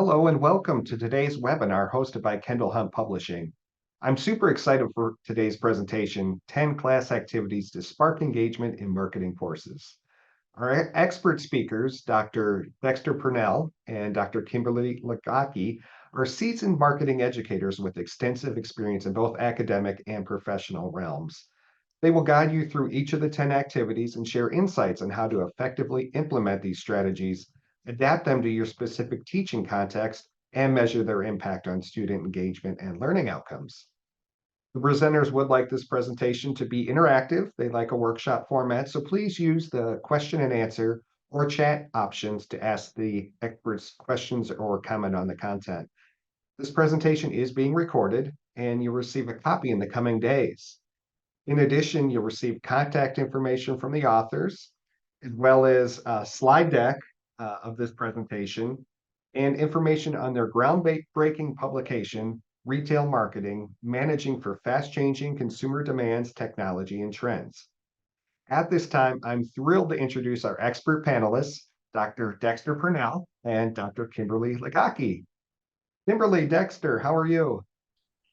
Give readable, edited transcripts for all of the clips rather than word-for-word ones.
Hello and welcome to today's webinar hosted by Kendall Hunt Publishing. I'm super excited for today's presentation, 10 class activities to spark engagement in marketing courses. Our expert speakers, Dr. Dexter Purnell and Dr. Kimberly Legocki, are seasoned marketing educators with extensive experience in both academic and professional realms. They will guide you through each of the 10 activities and share insights on how to effectively implement these strategies, adapt them to your specific teaching context, and measure their impact on student engagement and learning outcomes. The presenters would like this presentation to be interactive. They like a workshop format, so please use the question and answer or chat options to ask the experts questions or comment on the content. This presentation is being recorded, and you'll receive a copy in the coming days. In addition, you'll receive contact information from the authors, as well as a slide deck of this presentation and information on their groundbreaking publication, Retail Marketing, Managing for Fast-Changing Consumer Demands, Technology, and Trends. At this time, I'm thrilled to introduce our expert panelists, Dr. Dexter Purnell and Dr. Kimberly Legocki. Kimberly, Dexter, how are you?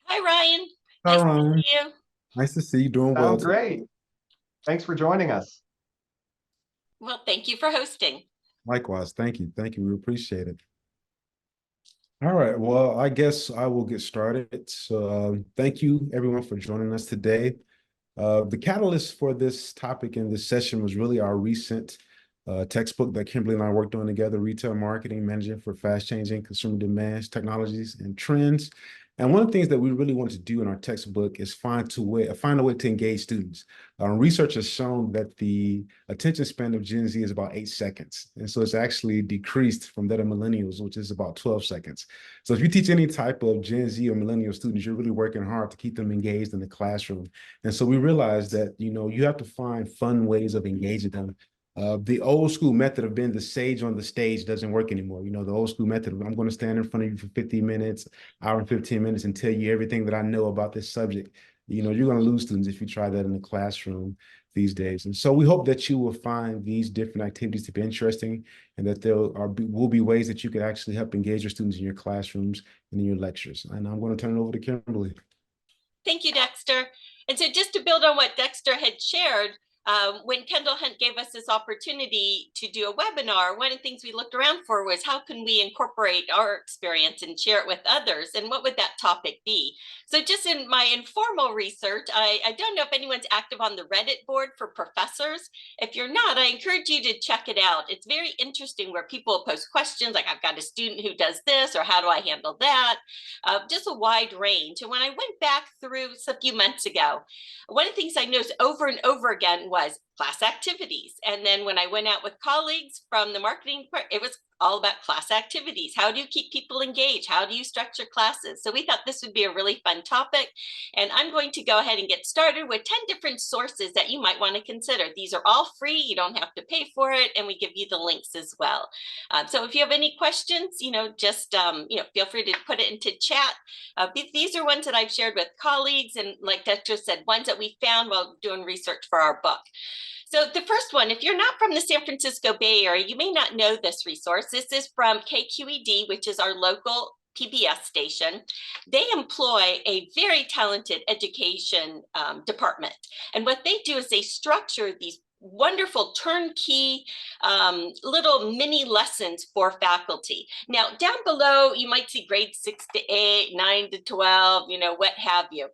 Hi, Ryan. Hi, Nice to Ryan. meet you. Nice to see you doing well. Sound great. Thanks for joining us. Well, thank you for hosting. Likewise. Thank you. Thank you. We appreciate it. All right. Well, I guess I will get started. So thank you, everyone, for joining us today. The catalyst for this topic in this session was really our recent textbook that Kimberly and I worked on together, Retail Marketing, Managing for Fast-Changing Consumer Demands, Technologies, and Trends. And one of the things that we really want to do in our textbook is find a way to engage students. Research has shown that the attention span of Gen Z is about 8 seconds. And so it's actually decreased from that of millennials, which is about 12 seconds. So if you teach any type of Gen Z or millennial students, you're really working hard to keep them engaged in the classroom. And so we realized that, you have to find fun ways of engaging them. The old school method of being the sage on the stage doesn't work anymore. The old school method of I'm going to stand in front of you for 50 minutes, hour and 15 minutes and tell you everything that I know about this subject. You're going to lose students if you try that in the classroom these days. And so we hope that you will find these different activities to be interesting and that will be ways that you can actually help engage your students in your classrooms and in your lectures. And I'm going to turn it over to Kimberly. Thank you, Dexter. And so just to build on what Dexter had shared, when Kendall Hunt gave us this opportunity to do a webinar, one of the things we looked around for was how can we incorporate our experience and share it with others, and what would that topic be? So just in my informal research, I don't know if anyone's active on the Reddit board for professors. If you're not, I encourage you to check it out. It's very interesting where people post questions like, I've got a student who does this, or how do I handle that? Just a wide range. And when I went back through a few months ago, one of the things I noticed over and over again was class activities. And then when I went out with colleagues from the marketing, it was all about class activities. How do you keep people engaged? How do you structure classes? So we thought this would be a really fun topic. And I'm going to go ahead and get started with 10 different sources that you might want to consider. These are all free. You don't have to pay for it. And we give you the links as well. So if you have any questions, just feel free to put it into chat. These are ones that I've shared with colleagues. And like Dexter said, ones that we found while doing research for our book. So the first one, if you're not from the San Francisco Bay Area, you may not know this resource. This is from KQED, which is our local PBS station. They employ a very talented education department. And what they do is they structure these wonderful turnkey little mini lessons for faculty. Now, down below, you might see grades 6 to 8, 9 to 12, what have you.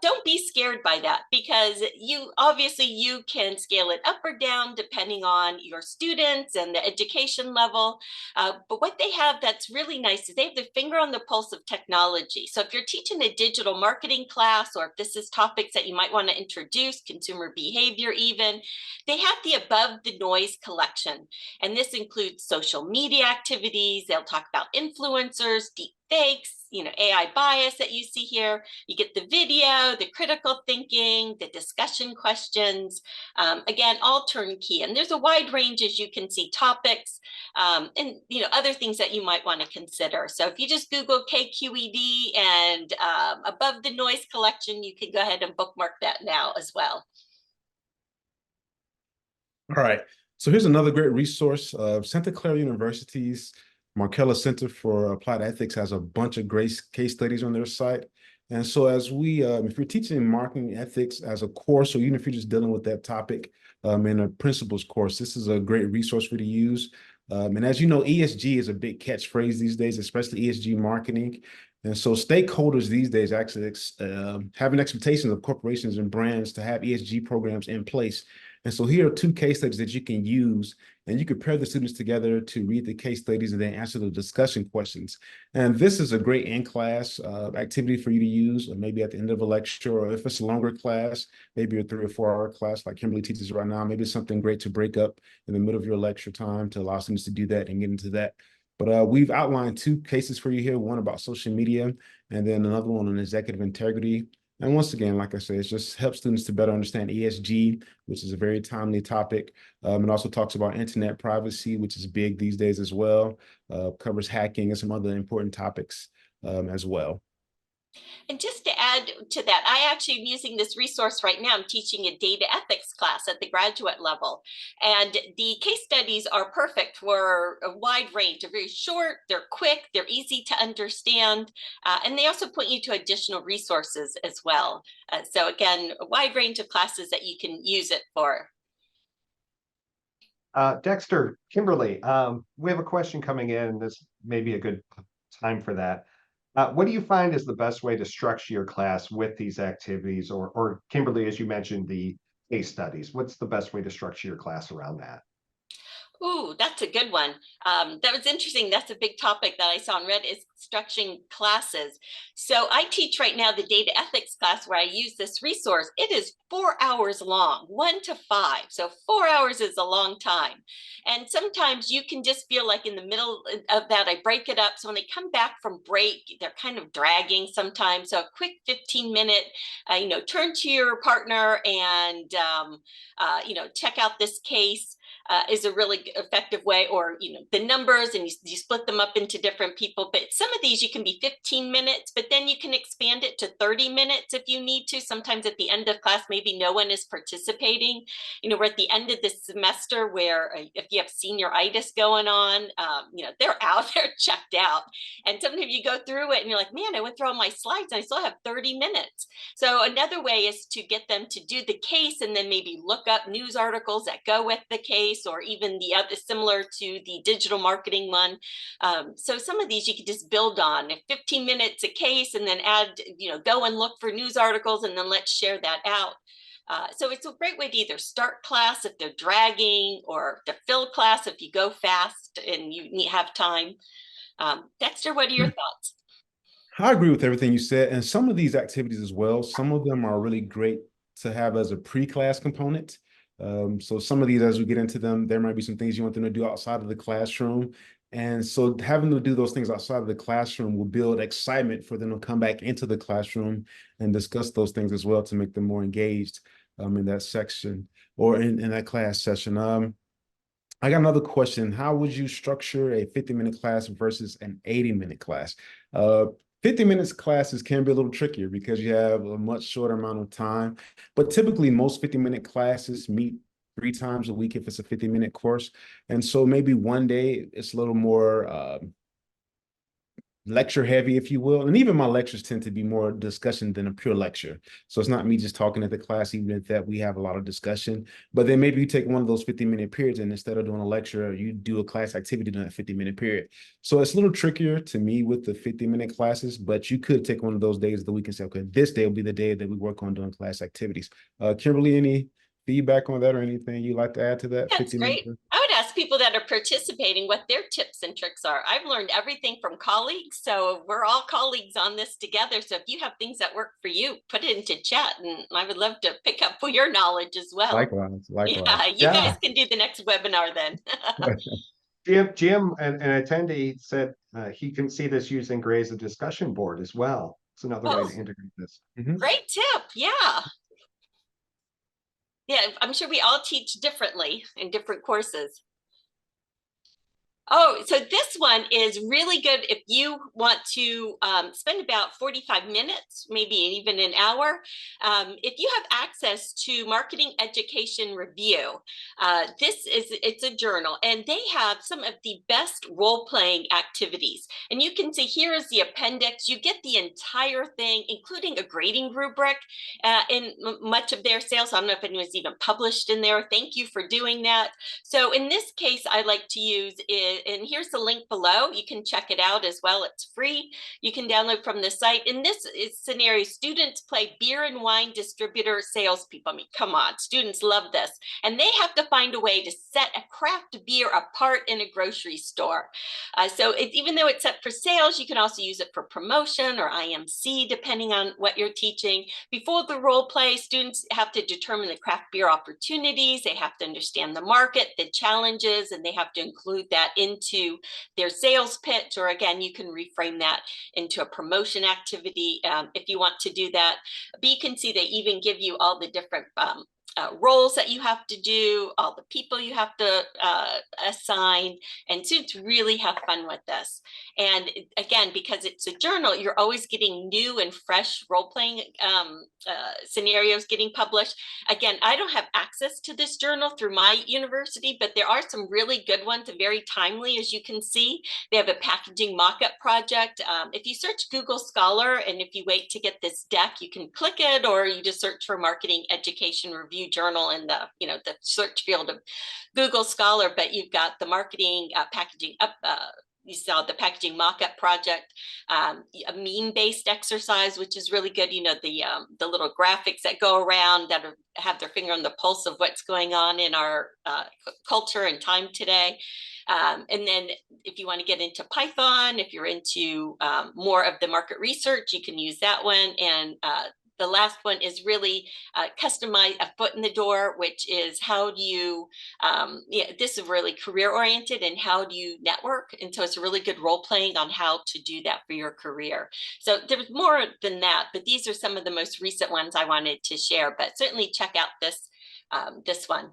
Don't be scared by that, because you can scale it up or down depending on your students and the education level. But what they have that's really nice is they have their finger on the pulse of technology. So if you're teaching a digital marketing class, or if this is topics that you might want to introduce, consumer behavior even, they have the above the noise collection. And this includes social media activities. They'll talk about influencers, deep fakes, AI bias that you see here. You get the video, the critical thinking, the discussion questions, again, all turnkey. And there's a wide range, as you can see, topics and other things that you might want to consider. So if you just Google KQED and above the noise collection, you can go ahead and bookmark that now as well. All right. So here's another great resource of Santa Clara University's Markella Center for Applied Ethics has a bunch of great case studies on their site. And so as we, if you're teaching marketing ethics as a course, or even if you're just dealing with that topic in a principles course, this is a great resource for you to use. And as you know, ESG is a big catchphrase these days, especially ESG marketing. And so stakeholders these days actually have an expectation of corporations and brands to have ESG programs in place. And so here are two case studies that you can use, and you can pair the students together to read the case studies and then answer the discussion questions. And this is a great in-class activity for you to use, or maybe at the end of a lecture, or if it's a longer class, maybe a 3 or 4 hour class like Kimberly teaches right now, maybe it's something great to break up in the middle of your lecture time to allow students to do that and get into that. But we've outlined 2 cases for you here, one about social media, and then another one on executive integrity. And once again, like I said, it just helps students to better understand ESG, which is a very timely topic. It also talks about internet privacy, which is big these days as well, covers hacking and some other important topics as well. And just to add to that, I actually am using this resource right now. I'm teaching a data ethics class at the graduate level. And the case studies are perfect for a wide range. They're very short, they're quick, they're easy to understand. And they also point you to additional resources as well. So again, a wide range of classes that you can use it for. Dexter, Kimberly, we have a question coming in. This may be a good time for that. What do you find is the best way to structure your class with these activities, or Kimberly, as you mentioned, the case studies? What's the best way to structure your class around that? Ooh, that's a good one. That was interesting. That's a big topic that I saw in Red is structuring classes. So I teach right now the data ethics class where I use this resource. It is 4 hours long, 1 to 5. So 4 hours is a long time. And sometimes you can just feel like in the middle of that, I break it up. So when they come back from break, they're kind of dragging sometimes. So a quick 15-minute, turn to your partner and, check out this case. Is a really effective way, or the numbers, and you split them up into different people. But some of these you can be 15 minutes, but then you can expand it to 30 minutes if you need to. Sometimes at the end of class, maybe no one is participating. We're at the end of this semester where if you have senioritis going on, they're out, they're checked out. And sometimes you go through it and you're like, man, I went through all my slides and I still have 30 minutes. So another way is to get them to do the case and then maybe look up news articles that go with the case, or even the other similar to the digital marketing one. So some of these you could just build on. If 15 minutes a case, and then add, go and look for news articles, and then let's share that out. So it's a great way to either start class if they're dragging, or to fill class if you go fast and you have time. Dexter, what are your thoughts? I agree with everything you said. And some of these activities as well, some of them are really great to have as a pre-class component. So some of these, as we get into them, there might be some things you want them to do outside of the classroom. And so having to do those things outside of the classroom will build excitement for them to come back into the classroom and discuss those things as well to make them more engaged in that section, or in that class session. I got another question. How would you structure a 50-minute class versus an 80-minute class? 50 minutes classes can be a little trickier because you have a much shorter amount of time, but typically most 50-minute classes meet 3 times a week if it's a 50-minute course. And so maybe one day it's a little more lecture heavy, if you will. And even my lectures tend to be more discussion than a pure lecture. So it's not me just talking at the class, even if that we have a lot of discussion. But then maybe you take one of those 50-minute periods, and instead of doing a lecture, you do a class activity during that 50-minute period. So it's a little trickier to me with the 50-minute classes, but you could take one of those days of the week and say, okay, this day will be the day that we work on doing class activities. Kimberly, any feedback on that or anything you'd like to add to that? That's great. I would ask people that are participating what their tips and tricks are. I've learned everything from colleagues, so we're all colleagues on this together. So if you have things that work for you, put it into chat, and I would love to pick up for your knowledge as well. Likewise. Yeah, you guys can do the next webinar then. Jim, an attendee, said he can see this using Gray as a discussion board as well. It's another way to integrate this. Great tip. Yeah. Yeah, I'm sure we all teach differently in different courses. Oh, so this one is really good if you want to spend about 45 minutes, maybe even an hour. If you have access to Marketing Education Review, it's a journal, and they have some of the best role-playing activities. And you can see here is the appendix. You get the entire thing, including a grading rubric in much of their sales. I don't know if anyone's even published in there. Thank you for doing that. So in this case, I like to use it, and here's the link below. You can check it out as well. It's free. You can download from the site. In this scenario, students play beer and wine distributor salespeople. I mean, come on, students love this. And they have to find a way to set a craft beer apart in a grocery store. Even though it's set for sales, you can also use it for promotion or IMC, depending on what you're teaching. Before the role play, students have to determine the craft beer opportunities. They have to understand the market, the challenges, and they have to include that into their sales pitch, or again, you can reframe that into a promotion activity if you want to do that. But you can see they even give you all the different roles that you have to do, all the people you have to assign, and students really have fun with this. And again, because it's a journal, you're always getting new and fresh role-playing scenarios getting published. Again, I don't have access to this journal through my university, but there are some really good ones and very timely, as you can see. They have a packaging mock-up project. If you search Google Scholar, and if you wait to get this deck, you can click it, or you just search for Marketing Education Review Journal in the search field of Google Scholar. But you've got the marketing packaging up. You saw the packaging mock-up project, a meme-based exercise, which is really good. The little graphics that go around that have their finger on the pulse of what's going on in our culture and time today. And then if you want to get into Python, if you're into more of the market research, you can use that one. And the last one is really customize a foot in the door, which is how do you, this is really career oriented, and how do you network? And so it's a really good role playing on how to do that for your career. So there's more than that, but these are some of the most recent ones I wanted to share, but certainly check out this one.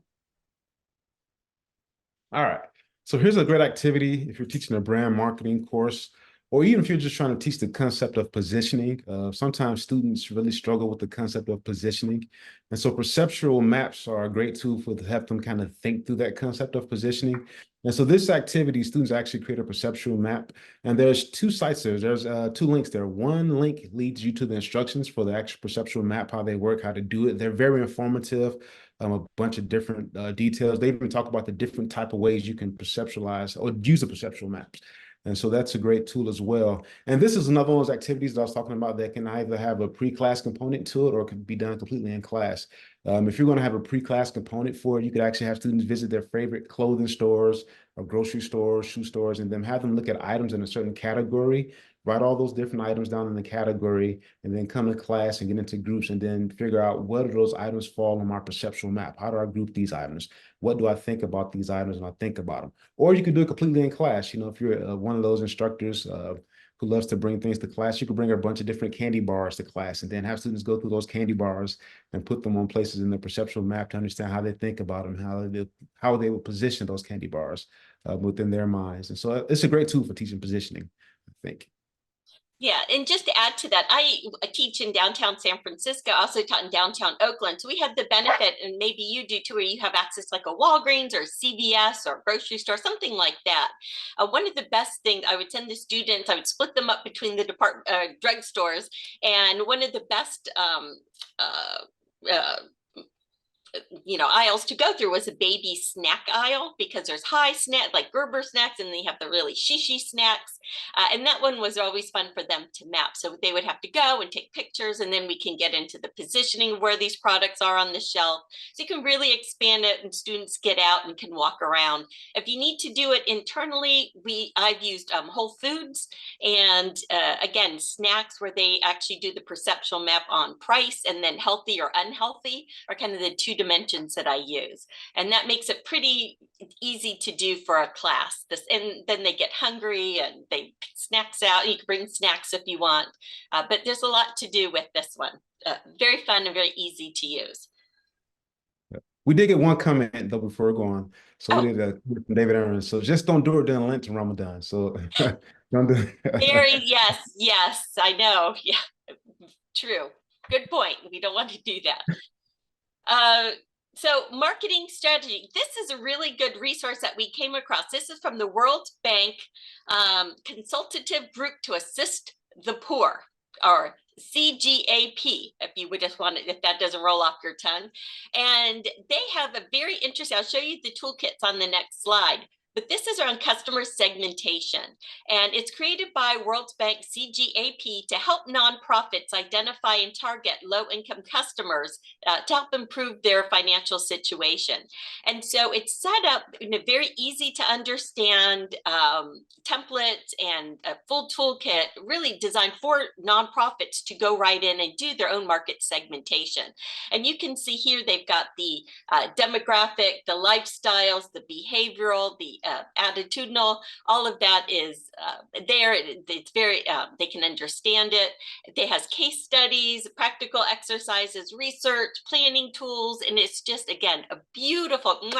All right. So here's a great activity if you're teaching a brand marketing course, or even if you're just trying to teach the concept of positioning. Sometimes students really struggle with the concept of positioning. And so perceptual maps are a great tool to help them kind of think through that concept of positioning. And so this activity, students actually create a perceptual map. And there's two sites there. There's two links there. One link leads you to the instructions for the actual perceptual map, how they work, how to do it. They're very informative. A bunch of different details. They even talk about the different type of ways you can perceptualize or use the perceptual maps. And so that's a great tool as well. And this is another one of those activities that I was talking about that can either have a pre-class component to it or can be done completely in class. If you're going to have a pre-class component for it, you could actually have students visit their favorite clothing stores or grocery stores, shoe stores, and then have them look at items in a certain category, write all those different items down in the category, and then come to class and get into groups and then figure out what do those items fall on my perceptual map? How do I group these items? What do I think about these items when I think about them? Or you could do it completely in class. If you're one of those instructors who loves to bring things to class, you could bring a bunch of different candy bars to class and then have students go through those candy bars and put them on places in their perceptual map to understand how they think about them, how they will position those candy bars within their minds. And so it's a great tool for teaching positioning, I think. Yeah, and just to add to that, I teach in downtown San Francisco, also taught in downtown Oakland. So we have the benefit, and maybe you do too, where you have access like a Walgreens or CVS or grocery store, something like that. One of the best things I would send the students, I would split them up between the drugstores, and one of the best aisles to go through was a baby snack aisle, because there's high snack like Gerber snacks, and then you have the really shishi snacks. And that one was always fun for them to map. So they would have to go and take pictures, and then we can get into the positioning of where these products are on the shelf. So you can really expand it, and students get out and can walk around. If you need to do it internally, I've used Whole Foods and again, snacks, where they actually do the perceptual map on price, and then healthy or unhealthy are kind of the two dimensions that I use. And that makes it pretty easy to do for a class. And then they get hungry and they pick snacks out. You can bring snacks if you want, but there's a lot to do with this one. Very fun and very easy to use. We did get one comment though before going. So we did a from David Aaron. So just don't do it during Lent and Ramadan. So don't do Very, yes, yes, I know. Yeah, true. Good point. We don't want to do that. So marketing strategy, this is a really good resource that we came across. This is from the World Bank Consultative Group to Assist the Poor, or CGAP, if you would just want it, if that doesn't roll off your tongue. And they have a very interesting, I'll show you the toolkits on the next slide. But this is around customer segmentation, and it's created by World Bank CGAP to help nonprofits identify and target low-income customers to help improve their financial situation. And so it's set up in a very easy to understand templates and a full toolkit really designed for nonprofits to go right in and do their own market segmentation. And you can see here they've got the demographic, the lifestyles, the behavioral, the attitudinal, all of that is there. It's very, they can understand it. It has case studies, practical exercises, research, planning tools, and it's just, again, a beautiful,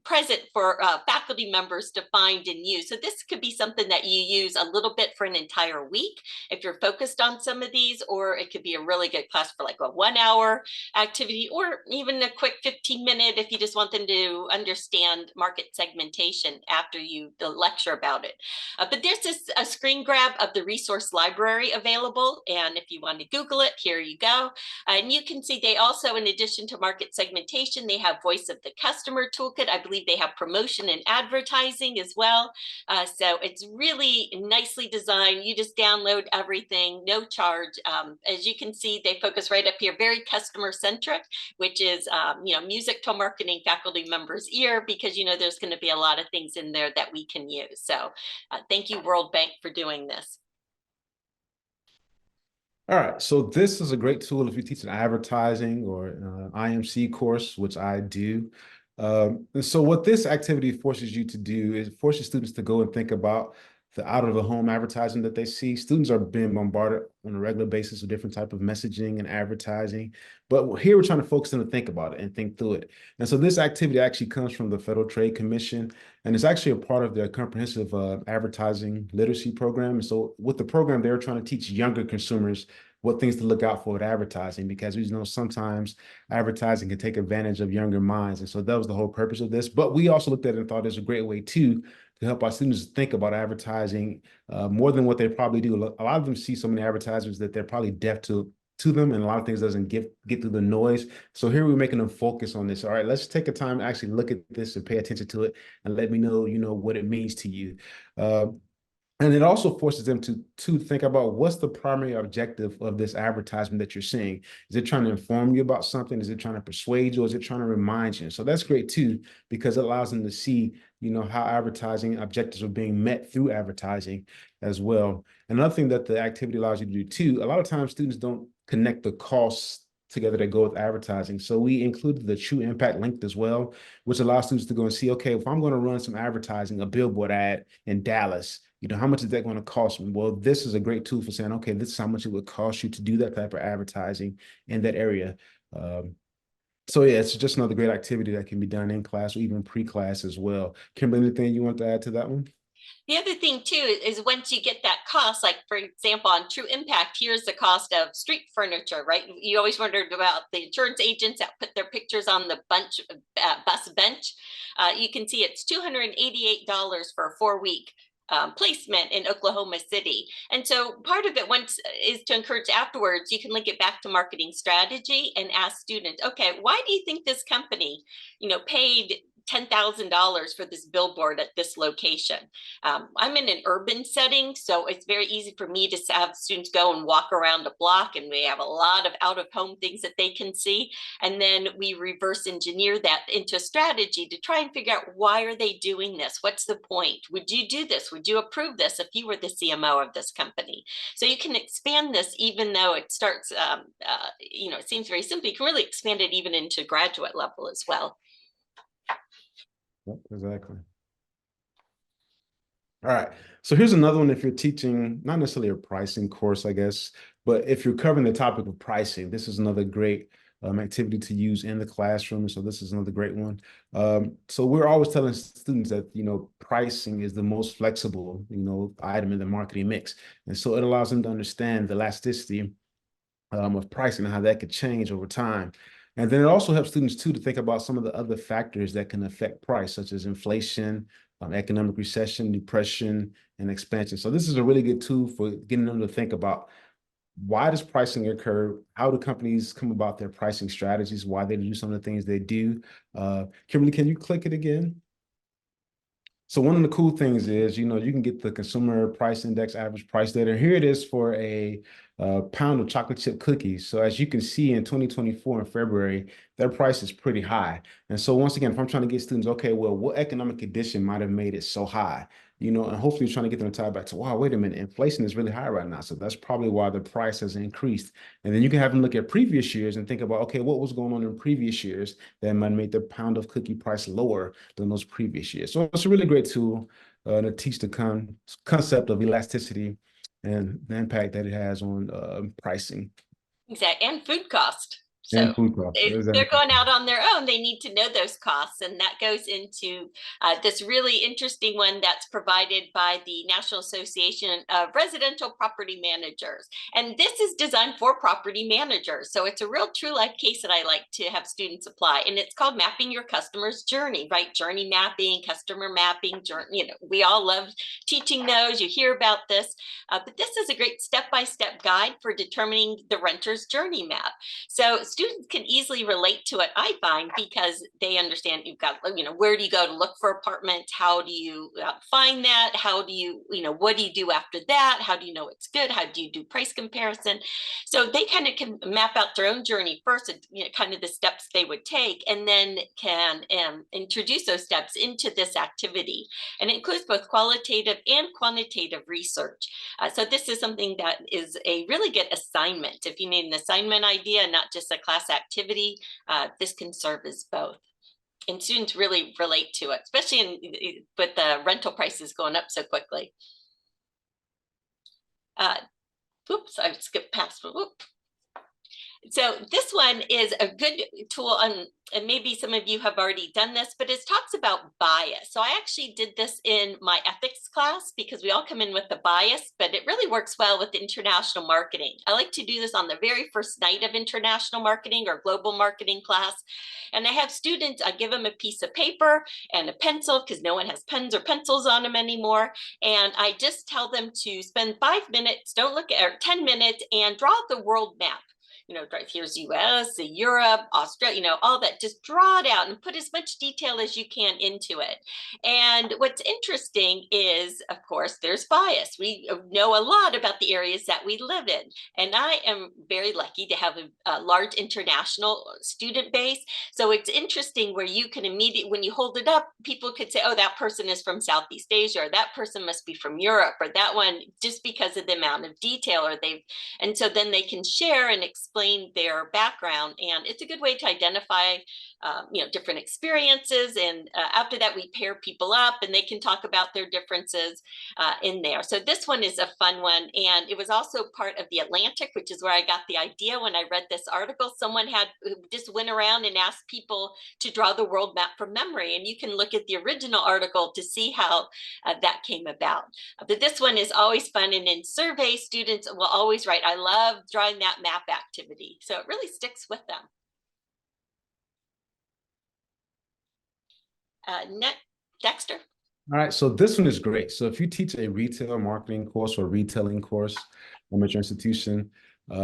present for faculty members to find and use. So this could be something that you use a little bit for an entire week if you're focused on some of these, or it could be a really good class for like a 1 hour activity, or even a quick 15-minute if you just want them to understand market segmentation after the lecture about it. But there's a screen grab of the resource library available, and if you want to Google it, here you go. And you can see they also, in addition to market segmentation, they have voice of the customer toolkit. I believe they have promotion and advertising as well. So it's really nicely designed. You just download everything, no charge. As you can see, they focus right up here, very customer centric, which is music to marketing faculty members' ear, because there's going to be a lot of things in there that we can use. So thank you, World Bank, for doing this. All right, so this is a great tool if you teach an advertising or IMC course, which I do. And so what this activity forces you to do is forces students to go and think about the out-of-the-home advertising that they see. Students are being bombarded on a regular basis with different type of messaging and advertising. But here we're trying to focus them to think about it and think through it. And so this activity actually comes from the Federal Trade Commission, and it's actually a part of their comprehensive advertising literacy program. And so with the program, they're trying to teach younger consumers what things to look out for with advertising, because we know sometimes advertising can take advantage of younger minds. And so that was the whole purpose of this. But we also looked at it and thought there's a great way too to help our students think about advertising more than what they probably do. A lot of them see so many advertisers that they're probably deaf to them, and a lot of things doesn't get through the noise. So here we're making them focus on this. All right, let's take a time to actually look at this and pay attention to it, and let me know, what it means to you. And it also forces them to think about what's the primary objective of this advertisement that you're seeing. Is it trying to inform you about something? Is it trying to persuade you? Or is it trying to remind you? So that's great too, because it allows them to see, how advertising objectives are being met through advertising as well. Another thing that the activity allows you to do too, a lot of times students don't connect the costs together that go with advertising. So we included the true impact link as well, which allows students to go and see, okay, if I'm going to run some advertising, a billboard ad in Dallas, how much is that going to cost me? Well, this is a great tool for saying, okay, this is how much it would cost you to do that type of advertising in that area. So yeah, it's just another great activity that can be done in class or even pre-class as well. Kimberly, anything you want to add to that one? The other thing too is once you get that cost, like for example, on True Impact, here's the cost of street furniture, right? You always wondered about the insurance agents that put their pictures on the bus bench. You can see it's $288 for a 4-week placement in Oklahoma City. And so part of it is to encourage afterwards, you can link it back to marketing strategy and ask students, okay, why do you think this company, paid $10,000 for this billboard at this location? I'm in an urban setting, so it's very easy for me to have students go and walk around the block, and we have a lot of out-of-home things that they can see. And then we reverse engineer that into a strategy to try and figure out, why are they doing this? What's the point? Would you do this? Would you approve this if you were the CMO of this company? So you can expand this, even though it starts, it seems very simple. You can really expand it even into graduate level as well. Yep, exactly. All right. So here's another one. If you're teaching, not necessarily a pricing course, I guess, but if you're covering the topic of pricing, this is another great activity to use in the classroom. So this is another great one. So we're always telling students that, pricing is the most flexible, item in the marketing mix. And so it allows them to understand the elasticity of pricing and how that could change over time. And then it also helps students too to think about some of the other factors that can affect price, such as inflation, economic recession, depression, and expansion. So this is a really good tool for getting them to think about, why does pricing occur? How do companies come about their pricing strategies? Why they do some of the things they do? Kimberly, can you click it again? So one of the cool things is, you can get the consumer price index average price data. Here it is for a pound of chocolate chip cookies. So as you can see in 2024 in February, their price is pretty high. And so once again, if I'm trying to get students, okay, well, what economic condition might have made it so high? And hopefully trying to get them to tie back to, wow, wait a minute, inflation is really high right now. So that's probably why the price has increased. And then you can have them look at previous years and think about, okay, what was going on in previous years that might make the pound of cookie price lower than those previous years. So it's a really great tool to teach the concept of elasticity and the impact that it has on pricing. Exactly, and food cost. And So food costs. if they're going out on their own, they need to know those costs. And that goes into this really interesting one that's provided by the National Association of Residential Property Managers. And this is designed for property managers. So it's a real true life case that I like to have students apply. And it's called Mapping Your Customer's Journey, right? Journey mapping, customer mapping, journey, we all love teaching those. You hear about this. But this is a great step-by-step guide for determining the renter's journey map. So students can easily relate to it, I find, because they understand you've got, where do you go to look for apartments? How do you find that? How do you, what do you do after that? How do you know it's good? How do you do price comparison? So they kind of can map out their own journey first, kind of the steps they would take, and then can introduce those steps into this activity. And it includes both qualitative and quantitative research. So this is something that is a really good assignment. If you need an assignment idea, not just a class activity, this can serve as both. And students really relate to it, especially with the rental prices going up so quickly. Oops, I skipped past. So this one is a good tool on, and maybe some of you have already done this, but it talks about bias. So I actually did this in my ethics class because we all come in with a bias, but it really works well with international marketing. I like to do this on the very first night of international marketing or global marketing class. And I have students, I give them a piece of paper and a pencil because no one has pens or pencils on them anymore. And I just tell them to spend 5 minutes, don't look at, or 10 minutes, and draw the world map. Here's US, Europe, Australia, all that. Just draw it out and put as much detail as you can into it. And what's interesting is, of course, there's bias. We know a lot about the areas that we live in. And I am very lucky to have a large international student base. So it's interesting where you can immediately, when you hold it up, people could say, oh, that person is from Southeast Asia, or that person must be from Europe, or that one, just because of the amount of detail, and so then they can share and explain their background, and it's a good way to identify different experiences. And after that, we pair people up and they can talk about their differences in there. So this one is a fun one, and it was also part of the Atlantic, which is where I got the idea when I read this article. Someone just went around and asked people to draw the world map from memory, and you can look at the original article to see how that came about. But this one is always fun, and in survey, students will always write, I love drawing that map activity. So it really sticks with them. Dexter. All right, so this one is great. So if you teach a retail marketing course or retailing course at your institution,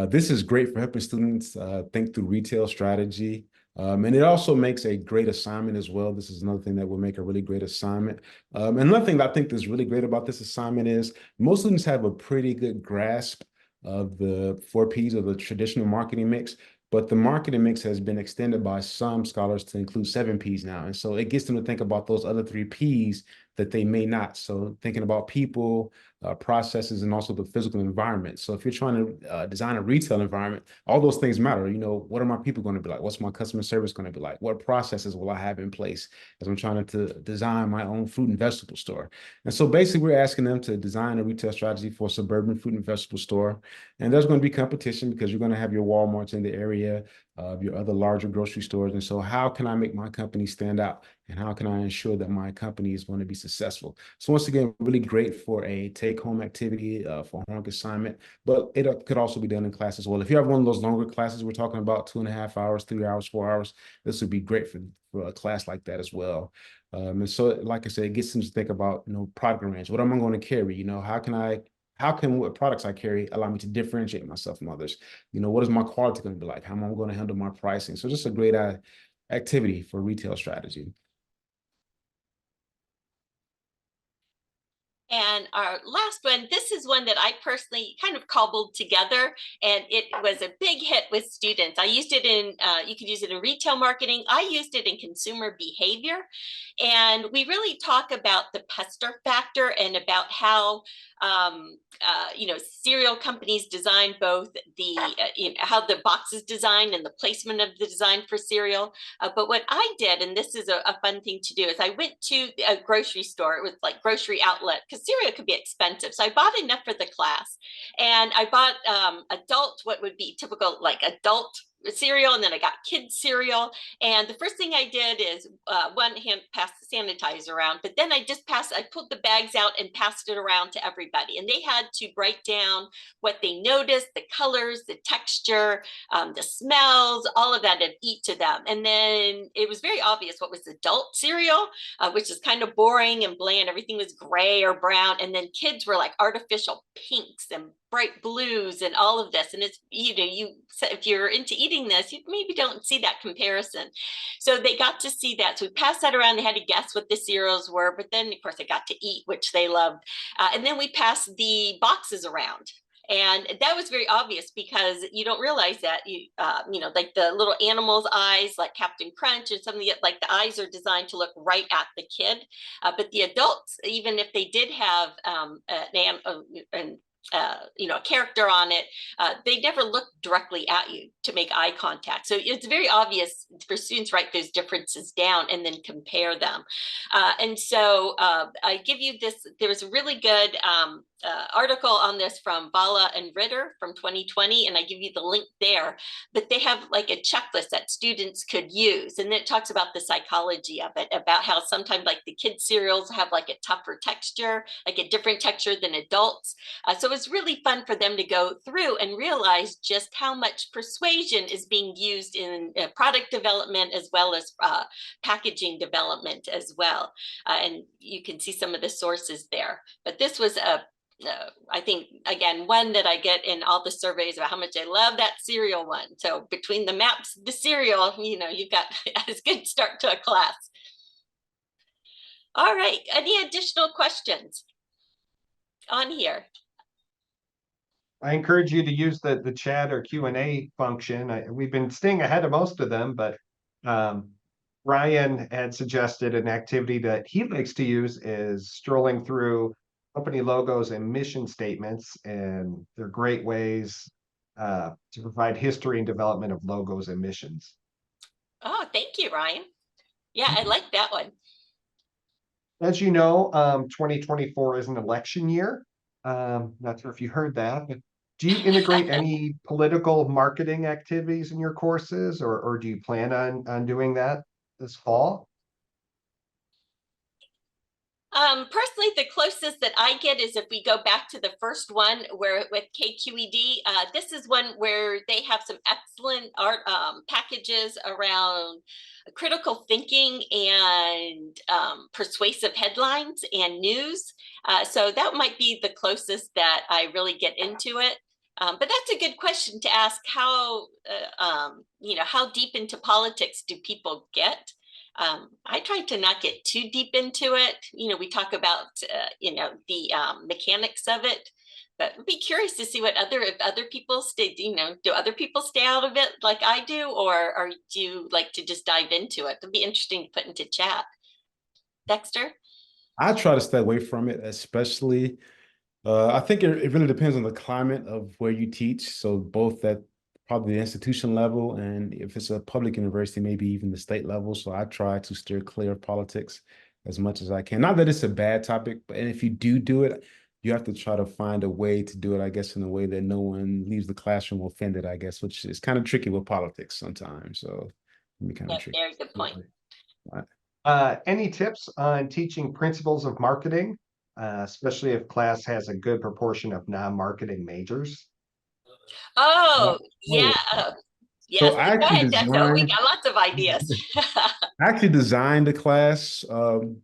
this is great for helping students think through retail strategy. And it also makes a great assignment as well. This is another thing that will make a really great assignment. And another thing that I think is really great about this assignment is most students have a pretty good grasp of the 4 Ps of the traditional marketing mix, but the marketing mix has been extended by some scholars to include 7 Ps now. And so it gets them to think about those other 3 Ps that they may not. So thinking about people, processes, and also the physical environment. So if you're trying to design a retail environment, all those things matter. What are my people going to be like? What's my customer service going to be like? What processes will I have in place as I'm trying to design my own fruit and vegetable store? And so basically we're asking them to design a retail strategy for a suburban fruit and vegetable store. And there's going to be competition because you're going to have your Walmarts in the area. of your other larger grocery stores. And so how can I make my company stand out? And how can I ensure that my company is going to be successful? So once again, really great for a take-home activity, for homework assignment, but it could also be done in class as well. If you have one of those longer classes, we're talking about 2.5 hours, 3 hours, 4 hours, this would be great for a class like that as well. And so, like I said, it gets them to think about, product range. What am I going to carry? How can what products I carry allow me to differentiate myself from others? What is my quality going to be like? How am I going to handle my pricing? So just a great activity for retail strategy. And our last one, this is one that I personally kind of cobbled together, and it was a big hit with students. I used it you could use it in retail marketing. I used it in consumer behavior. And we really talk about the pester factor and about how, cereal companies design both how the box is designed and the placement of the design for cereal. But what I did, and this is a fun thing to do, is I went to a grocery store. It was like grocery outlet, because cereal could be expensive. So I bought enough for the class, and I bought what would be typical like adult cereal, and then I got kids cereal. And the first thing I did is one hand pass the sanitizer around, but then I pulled the bags out and passed it around to everybody, and they had to write down what they noticed, the colors, the texture, the smells, all of that of each of them. And then it was very obvious what was adult cereal, which is kind of boring and bland. Everything was gray or brown. And then kids were like artificial pinks and bright blues and all of this. And it's, if you're into eating this, you maybe don't see that comparison. So they got to see that. So we passed that around. They had to guess what the cereals were, but then of course they got to eat, which they loved. And then we passed the boxes around. And that was very obvious, because you don't realize that like the little animals' eyes, like Captain Crunch, and something like the eyes are designed to look right at the kid. But the adults, even if they did have a character on it, they never look directly at you to make eye contact. So it's very obvious for students to write those differences down and then compare them. And so I give you this, there was a really good article on this from Bala and Ritter from 2020, and I give you the link there. But they have like a checklist that students could use, and it talks about the psychology of it, about how sometimes like the kids cereals have like a tougher texture, like a different texture than adults. So it was really fun for them to go through and realize just how much persuasion is being used in product development, as well as packaging development as well. And you can see some of the sources there. But this was I think, again, one that I get in all the surveys about how much I love that cereal one. So between the maps, the cereal, you've got a good start to a class. All right, any additional questions on here? I encourage you to use the chat or Q&A function. We've been staying ahead of most of them, but Ryan had suggested an activity that he likes to use is strolling through company logos and mission statements, and they're great ways to provide history and development of logos and missions. Oh, thank you, Ryan. Yeah, I like that one. As you know, 2024 is an election year. Not sure if you heard that, but do you integrate any political marketing activities in your courses, or do you plan on doing that this fall? Personally, the closest that I get is if we go back to the first one where with KQED, this is one where they have some excellent art packages around critical thinking and persuasive headlines and news. So that might be the closest that I really get into it. But that's a good question to ask. How deep into politics do people get? I try to not get too deep into it. We talk about, the mechanics of it, but I'd be curious to see what if other people stay, do other people stay out of it like I do, or do you like to just dive into it? It'd be interesting to put into chat. Dexter? I try to stay away from it, especially. I think it really depends on the climate of where you teach. So both at probably the institution level, and if it's a public university, maybe even the state level. So I try to steer clear of politics as much as I can. Not that it's a bad topic, but if you do it, you have to try to find a way to do it, I guess, in a way that no one leaves the classroom offended, I guess, which is kind of tricky with politics sometimes. So it can be kind Yeah, of tricky. very good point. Right. Any tips on teaching principles of marketing, especially if class has a good proportion of non-marketing majors? Oh, yeah. Oh, Yes. so I Go actually ahead, Dexter. We designed got lots of ideas. I actually designed a class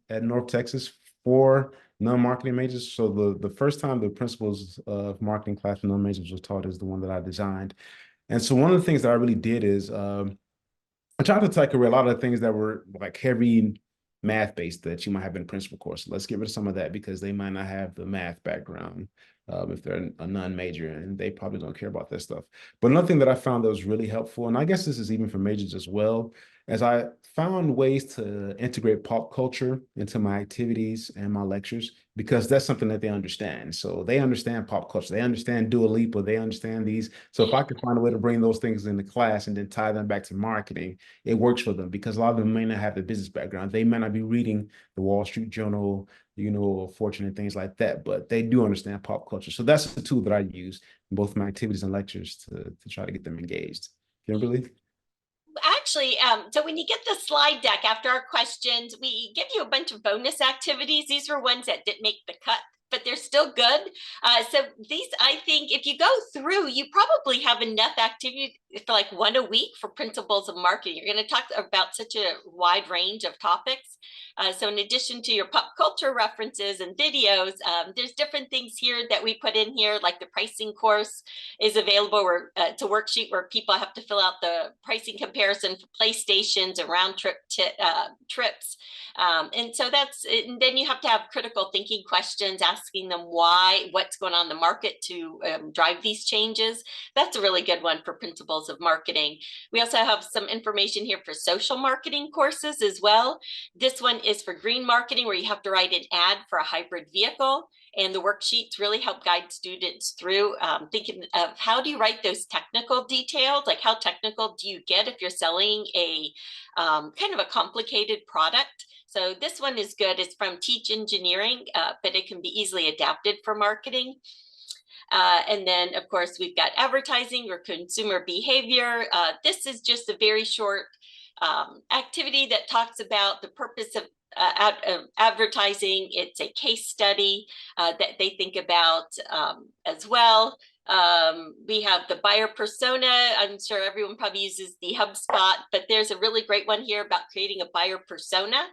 at North Texas for non-marketing majors. So the first time the principles of marketing class for non-majors was taught is the one that I designed. And so one of the things that I really did is I tried to take away a lot of the things that were like heavy math based that you might have in a principal course. Let's get rid of some of that because they might not have the math background if they're a non-major, and they probably don't care about that stuff. But another thing that I found that was really helpful, and I guess this is even for majors as well, as I found ways to integrate pop culture into my activities and my lectures because that's something that they understand. So they understand pop culture, they understand Dua Lipa, they understand these. So if I could find a way to bring those things into class and then tie them back to marketing, it works for them because a lot of them may not have the business background. They may not be reading the Wall Street Journal, Fortune and things like that, but they do understand pop culture. So that's the tool that I use in both my activities and lectures to try to get them engaged. Kimberly? Actually, so when you get the slide deck after our questions, we give you a bunch of bonus activities. These were ones that didn't make the cut, but they're still good. So these, I think, if you go through, you probably have enough activity for like one a week for principles of marketing. You're going to talk about such a wide range of topics. So in addition to your pop culture references and videos, there's different things here that we put in here, like the pricing course is available where it's a worksheet where people have to fill out the pricing comparison for PlayStations and round trip trips. And so and then you have to have critical thinking questions, asking them why, what's going on in the market to drive these changes. That's a really good one for principles of marketing. We also have some information here for social marketing courses as well. This one is for green marketing, where you have to write an ad for a hybrid vehicle. And the worksheets really help guide students through thinking of how do you write those technical details, like how technical do you get if you're selling a kind of a complicated product. So this one is good. It's from Teach Engineering, but it can be easily adapted for marketing. And then, of course, we've got advertising or consumer behavior. This is just a very short activity that talks about the purpose of advertising. It's a case study that they think about as well. We have the buyer persona. I'm sure everyone probably uses the HubSpot, but there's a really great one here about creating a buyer persona.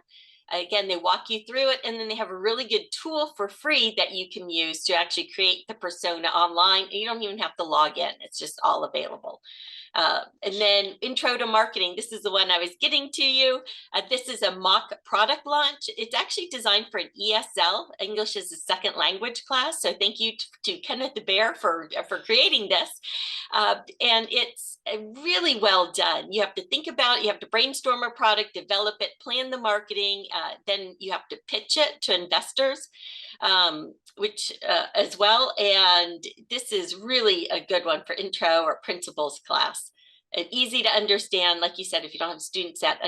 Again, they walk you through it, and then they have a really good tool for free that you can use to actually create the persona online. You don't even have to log in. It's just all available. And then Intro to Marketing. This is the one I was getting to you. This is a mock product launch. It's actually designed for an ESL, English as a Second Language class. So thank you to Kenneth Bear for creating this. And it's really well done. You have to think about it. You have to brainstorm a product, develop it, plan the marketing. Then you have to pitch it to investors, which as well. And this is really a good one for intro or principles class. Easy to understand, like you said, if you don't have students that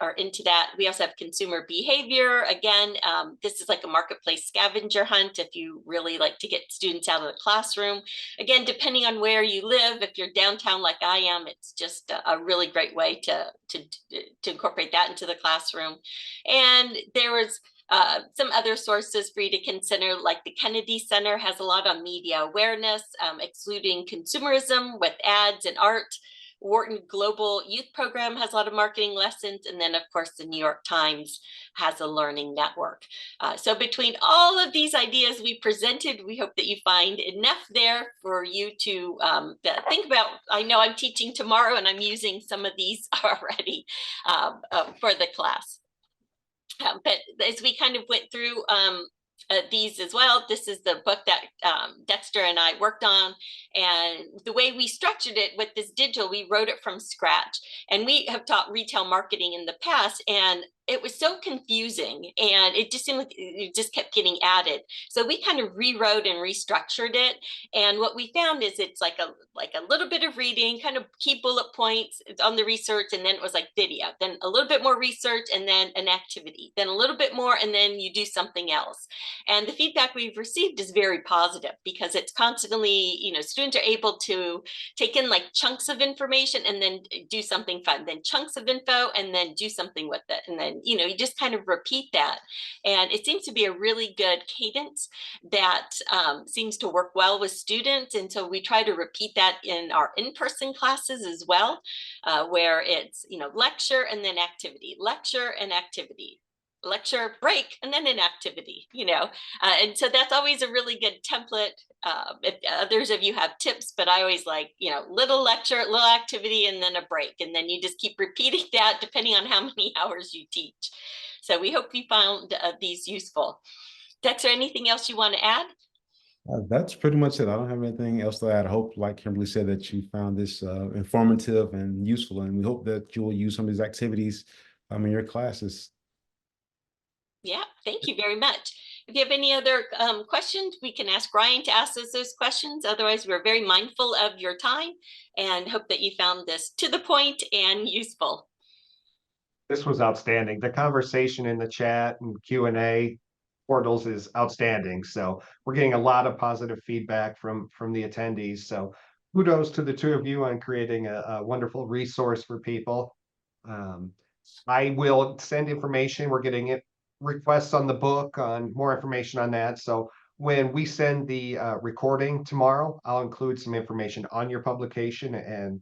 are into that. We also have consumer behavior. Again, this is like a marketplace scavenger hunt if you really like to get students out of the classroom. Again, depending on where you live, if you're downtown like I am, it's just a really great way to incorporate that into the classroom. And there was some other sources for you to consider, like the Kennedy Center has a lot on media awareness, excluding consumerism with ads and art. Wharton Global Youth Program has a lot of marketing lessons. And then, of course, the New York Times has a learning network. So between all of these ideas we presented, we hope that you find enough there for you to think about. I know I'm teaching tomorrow, and I'm using some of these already for the class. But as we kind of went through these as well, this is the book that Dexter and I worked on. And the way we structured it with this digital, we wrote it from scratch. And we have taught retail marketing in the past. And it was so confusing, and it just seemed like it just kept getting added. So we kind of rewrote and restructured it. And what we found is it's like a little bit of reading, kind of key bullet points on the research, and then it was like video, then a little bit more research, and then an activity, then a little bit more, and then you do something else. And the feedback we've received is very positive, because it's constantly, students are able to take in like chunks of information and then do something fun, then chunks of info and then do something with it. And then, you just kind of repeat that. And it seems to be a really good cadence that seems to work well with students. And so we try to repeat that in our in-person classes as well, where it's, lecture and then activity, lecture and activity, lecture, break, and then an activity, and so that's always a really good template. If others of you have tips, but I always like, little lecture, little activity, and then a break. And then you just keep repeating that depending on how many hours you teach. So we hope you found these useful. Dexter, anything else you want to add? That's pretty much it. I don't have anything else to add. I hope, like Kimberly said, that you found this informative and useful, and we hope that you will use some of these activities in your classes. Yeah, thank you very much. If you have any other questions, we can ask Ryan to ask us those questions. Otherwise, we're very mindful of your time and hope that you found this to the point and useful. This was outstanding. The conversation in the chat and Q&A portals is outstanding. So we're getting a lot of positive feedback from the attendees. So kudos to the two of you on creating a wonderful resource for people. I will send information. We're getting requests on the book, on more information on that. So when we send the recording tomorrow, I'll include some information on your publication and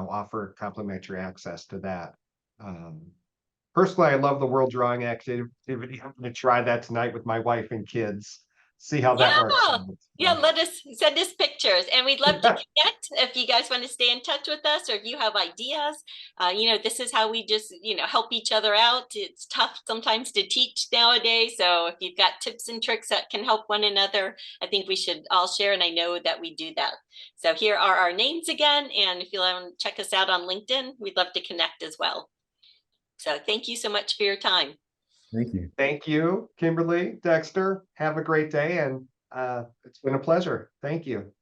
offer complimentary access to that. Personally, I love the world drawing activity. I'm going to try that tonight with my wife and kids. See how that works out. Yeah, send us pictures, and we'd love to connect if you guys want to stay in touch with us, or if you have ideas. This is how we just help each other out. It's tough sometimes to teach nowadays, so if you've got tips and tricks that can help one another, I think we should all share, and I know that we do that. So here are our names again, and if you want to check us out on LinkedIn, we'd love to connect as well. So thank you so much for your time. Thank you. Thank you, Kimberly, Dexter. Have a great day, and it's been a pleasure. Thank you.